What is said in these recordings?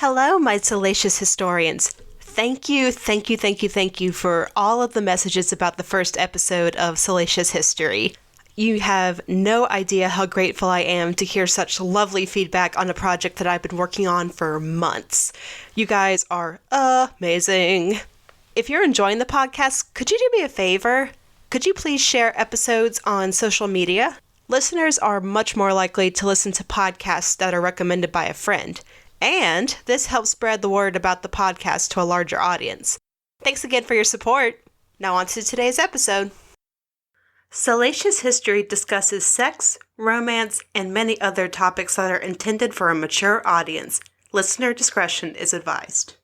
Hello, my salacious historians. Thank you for all of the messages about the first episode of Salacious History. You have no idea how grateful I am to hear such lovely feedback on a project that I've been working on for months. You guys are amazing. If you're enjoying the podcast, could you do me a favor? Could you please share episodes on social media? Listeners are much more likely to listen to podcasts that are recommended by a friend. And this helps spread the word about the podcast to a larger audience. Thanks again for your support. Now on to today's episode. Salacious History discusses sex, romance, and many other topics that are intended for a mature audience. Listener discretion is advised.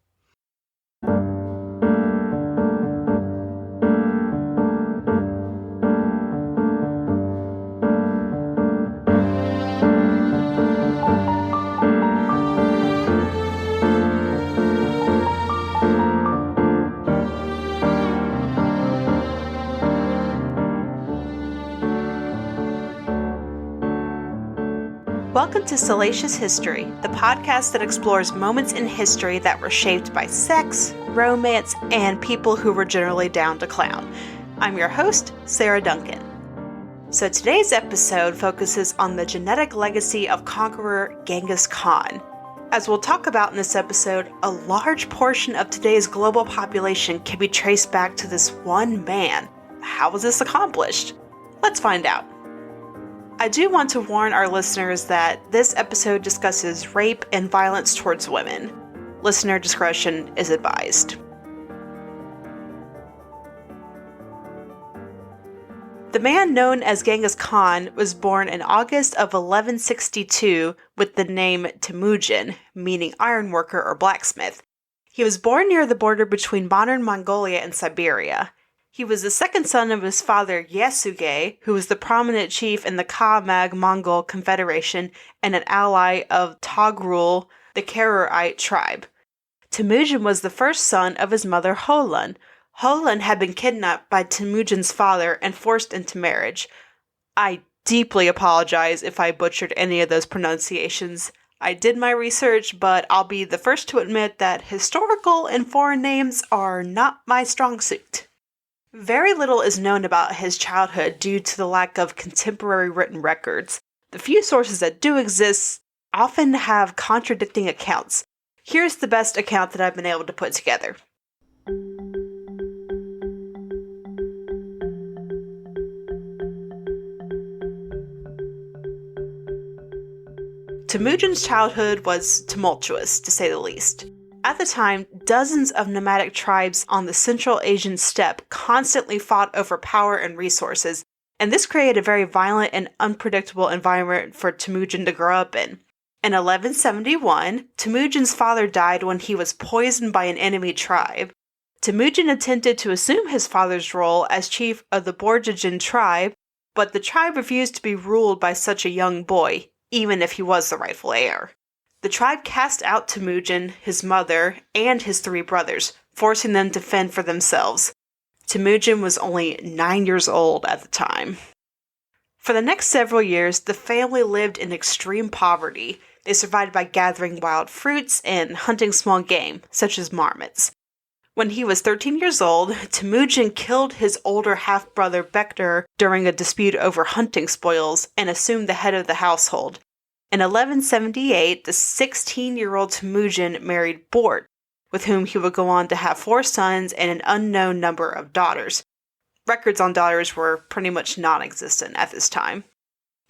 Welcome to Salacious History, the podcast that explores moments in history that were shaped by sex, romance, and people who were generally down to clown. I'm your host, Sarah Duncan. So today's episode focuses on the genetic legacy of conqueror Genghis Khan. As we'll talk about in this episode, a large portion of today's global population can be traced back to this one man. How was this accomplished? Let's find out. I do want to warn our listeners that this episode discusses rape and violence towards women. Listener discretion is advised. The man known as Genghis Khan was born in August of 1162 with the name Temujin, meaning ironworker or blacksmith. He was born near the border between modern Mongolia and Siberia. He was the second son of his father Yasuge, who was the prominent chief in the Khamag Mongol Confederation and an ally of Togrul, the Karaite tribe. Temujin was the first son of his mother Holon. Holon had been kidnapped by Temujin's father and forced into marriage. I deeply apologize if I butchered any of those pronunciations. I did my research, but I'll be the first to admit that historical and foreign names are not my strong suit. Very little is known about his childhood due to the lack of contemporary written records. The few sources that do exist often have contradicting accounts. Here's the best account that I've been able to put together. Temujin's childhood was tumultuous, to say the least. At the time, dozens of nomadic tribes on the Central Asian steppe constantly fought over power and resources, and this created a very violent and unpredictable environment for Temujin to grow up in. In 1171, Temujin's father died when he was poisoned by an enemy tribe. Temujin attempted to assume his father's role as chief of the Borjigin tribe, but the tribe refused to be ruled by such a young boy, even if he was the rightful heir. The tribe cast out Temujin, his mother, and his three brothers, forcing them to fend for themselves. Temujin was only 9 years old at the time. For the next several years, the family lived in extreme poverty. They survived by gathering wild fruits and hunting small game, such as marmots. When he was 13 years old, Temujin killed his older half-brother Bektar during a dispute over hunting spoils and assumed the head of the household. In 1178, the 16-year-old Temujin married Bort, with whom he would go on to have 4 sons and an unknown number of daughters. Records on daughters were pretty much non-existent at this time.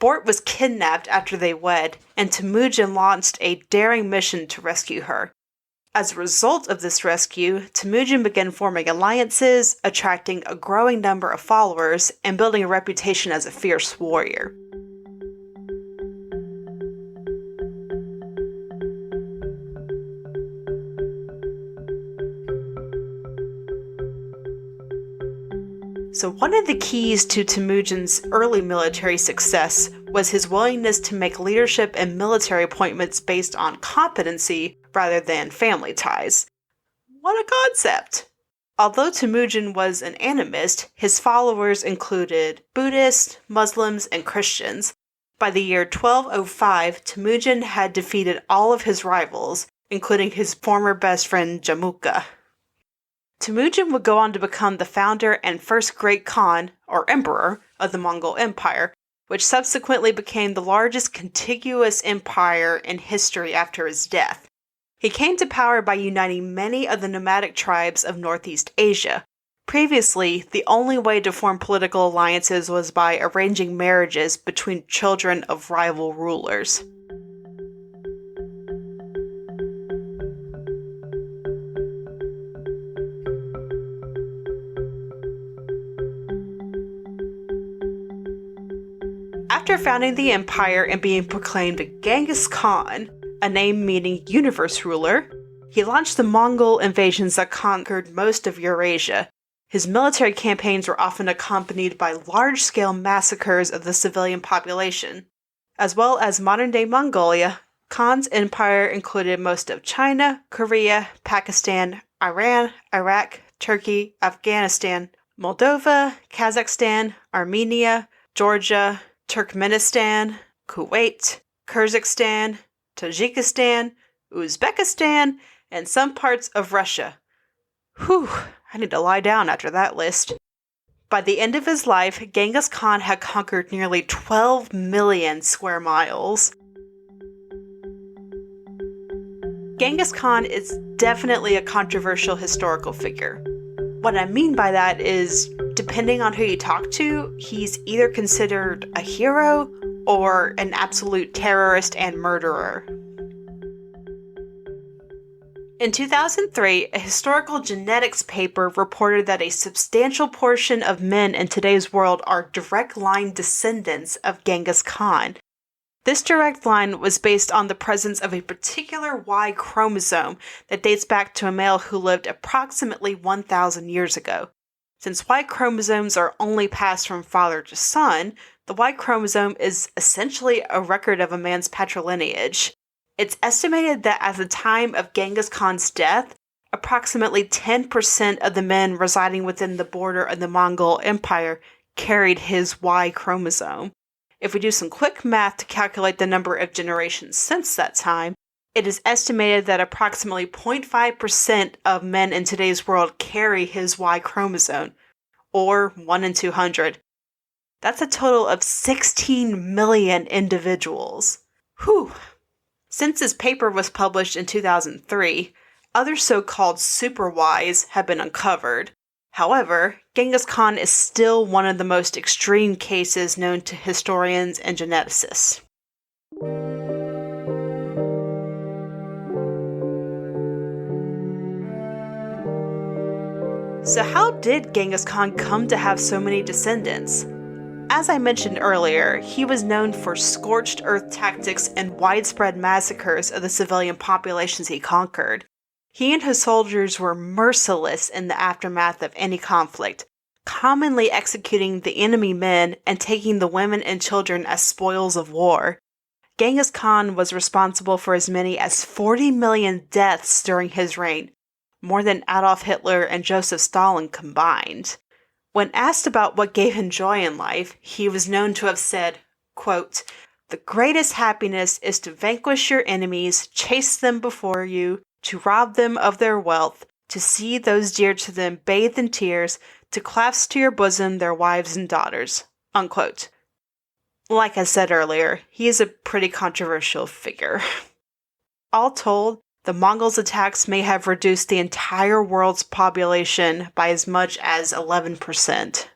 Bort was kidnapped after they wed, and Temujin launched a daring mission to rescue her. As a result of this rescue, Temujin began forming alliances, attracting a growing number of followers, and building a reputation as a fierce warrior. So one of the keys to Temujin's early military success was his willingness to make leadership and military appointments based on competency rather than family ties. What a concept! Although Temujin was an animist, his followers included Buddhists, Muslims, and Christians. By the year 1205, Temujin had defeated all of his rivals, including his former best friend Jamuka. Temujin would go on to become the founder and first great Khan, or emperor, of the Mongol Empire, which subsequently became the largest contiguous empire in history after his death. He came to power by uniting many of the nomadic tribes of Northeast Asia. Previously, the only way to form political alliances was by arranging marriages between children of rival rulers. After founding the empire and being proclaimed Genghis Khan, a name meaning universe ruler, he launched the Mongol invasions that conquered most of Eurasia. His military campaigns were often accompanied by large-scale massacres of the civilian population. As well as modern-day Mongolia, Khan's empire included most of China, Korea, Pakistan, Iran, Iraq, Turkey, Afghanistan, Moldova, Kazakhstan, Armenia, Georgia, Turkmenistan, Kuwait, Kyrgyzstan, Tajikistan, Uzbekistan, and some parts of Russia. Whew, I need to lie down after that list. By the end of his life, Genghis Khan had conquered nearly 12 million square miles. Genghis Khan is definitely a controversial historical figure. What I mean by that is, depending on who you talk to, he's either considered a hero or an absolute terrorist and murderer. In 2003, a historical genetics paper reported that a substantial portion of men in today's world are direct line descendants of Genghis Khan. This direct line was based on the presence of a particular Y chromosome that dates back to a male who lived approximately 1,000 years ago. Since Y chromosomes are only passed from father to son, the Y chromosome is essentially a record of a man's patrilineage. It's estimated that at the time of Genghis Khan's death, approximately 10% of the men residing within the border of the Mongol Empire carried his Y chromosome. If we do some quick math to calculate the number of generations since that time, it is estimated that approximately 0.5% of men in today's world carry his Y chromosome, or 1 in 200. That's a total of 16 million individuals. Whew! Since this paper was published in 2003, other so-called super Ys have been uncovered. However, Genghis Khan is still one of the most extreme cases known to historians and geneticists. So how did Genghis Khan come to have so many descendants? As I mentioned earlier, he was known for scorched earth tactics and widespread massacres of the civilian populations he conquered. He and his soldiers were merciless in the aftermath of any conflict, commonly executing the enemy men and taking the women and children as spoils of war. Genghis Khan was responsible for as many as 40 million deaths during his reign, more than Adolf Hitler and Joseph Stalin combined. When asked about what gave him joy in life, he was known to have said, quote, "The greatest happiness is to vanquish your enemies, chase them before you, to rob them of their wealth, to see those dear to them bathed in tears, to clasp to your bosom their wives and daughters." Unquote. Like I said earlier, he is a pretty controversial figure. All told, the Mongols' attacks may have reduced the entire world's population by as much as 11%.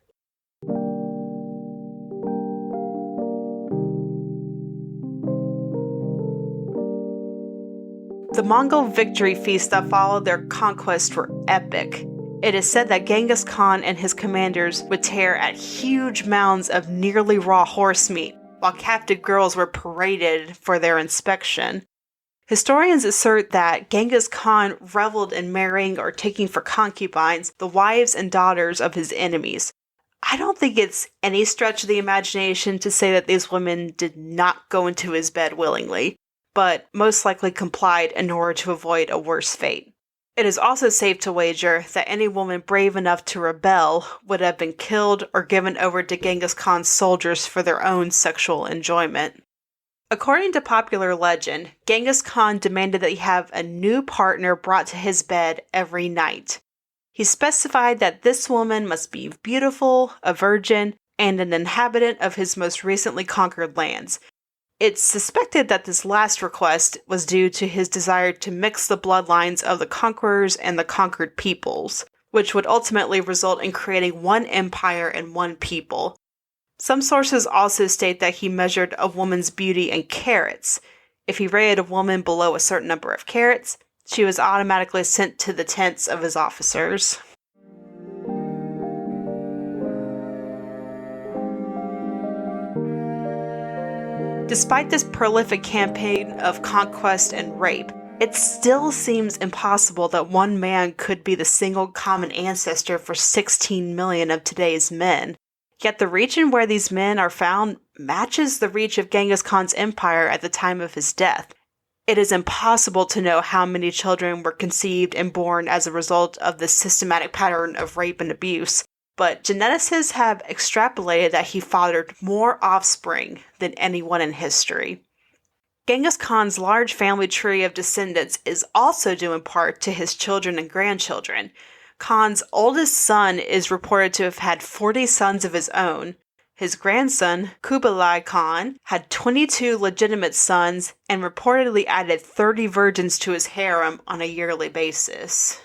The Mongol victory feasts that followed their conquest were epic. It is said that Genghis Khan and his commanders would tear at huge mounds of nearly raw horse meat, while captive girls were paraded for their inspection. Historians assert that Genghis Khan reveled in marrying or taking for concubines the wives and daughters of his enemies. I don't think it's any stretch of the imagination to say that these women did not go into his bed willingly, but most likely complied in order to avoid a worse fate. It is also safe to wager that any woman brave enough to rebel would have been killed or given over to Genghis Khan's soldiers for their own sexual enjoyment. According to popular legend, Genghis Khan demanded that he have a new partner brought to his bed every night. He specified that this woman must be beautiful, a virgin, and an inhabitant of his most recently conquered lands. It's suspected that this last request was due to his desire to mix the bloodlines of the conquerors and the conquered peoples, which would ultimately result in creating one empire and one people. Some sources also state that he measured a woman's beauty in carats. If he rated a woman below a certain number of carats, she was automatically sent to the tents of his officers. Despite this prolific campaign of conquest and rape, it still seems impossible that one man could be the single common ancestor for 16 million of today's men. Yet the region where these men are found matches the reach of Genghis Khan's empire at the time of his death. It is impossible to know how many children were conceived and born as a result of this systematic pattern of rape and abuse, but geneticists have extrapolated that he fathered more offspring than anyone in history. Genghis Khan's large family tree of descendants is also due in part to his children and grandchildren. Khan's oldest son is reported to have had 40 sons of his own. His grandson, Kublai Khan, had 22 legitimate sons and reportedly added 30 virgins to his harem on a yearly basis.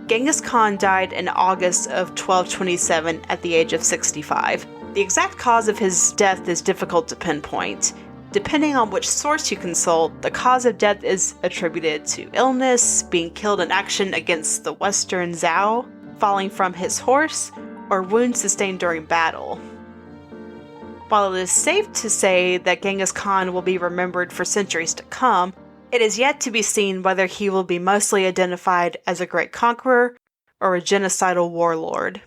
Genghis Khan died in August of 1227 at the age of 65. The exact cause of his death is difficult to pinpoint. Depending on which source you consult, the cause of death is attributed to illness, being killed in action against the Western Zhao, falling from his horse, or wounds sustained during battle. While it is safe to say that Genghis Khan will be remembered for centuries to come, it is yet to be seen whether he will be mostly identified as a great conqueror or a genocidal warlord.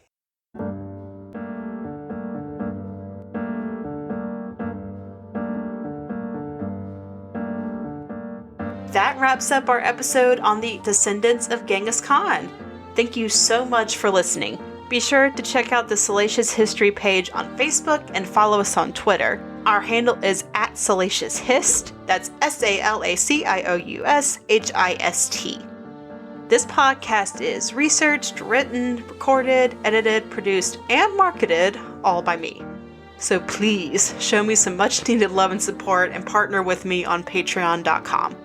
That wraps up our episode on the descendants of Genghis Khan. Thank you so much for listening. Be sure to check out the Salacious History page on Facebook and follow us on Twitter. Our handle is @SalaciousHist. That's SALACIOUSHIST. This podcast is researched, written, recorded, edited, produced, and marketed all by me. So please show me some much needed love and support and partner with me on patreon.com.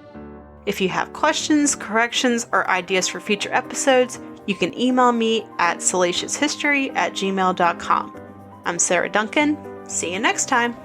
If you have questions, corrections, or ideas for future episodes, you can email me at salacioushistory@gmail.com. I'm Sarah Duncan. See you next time.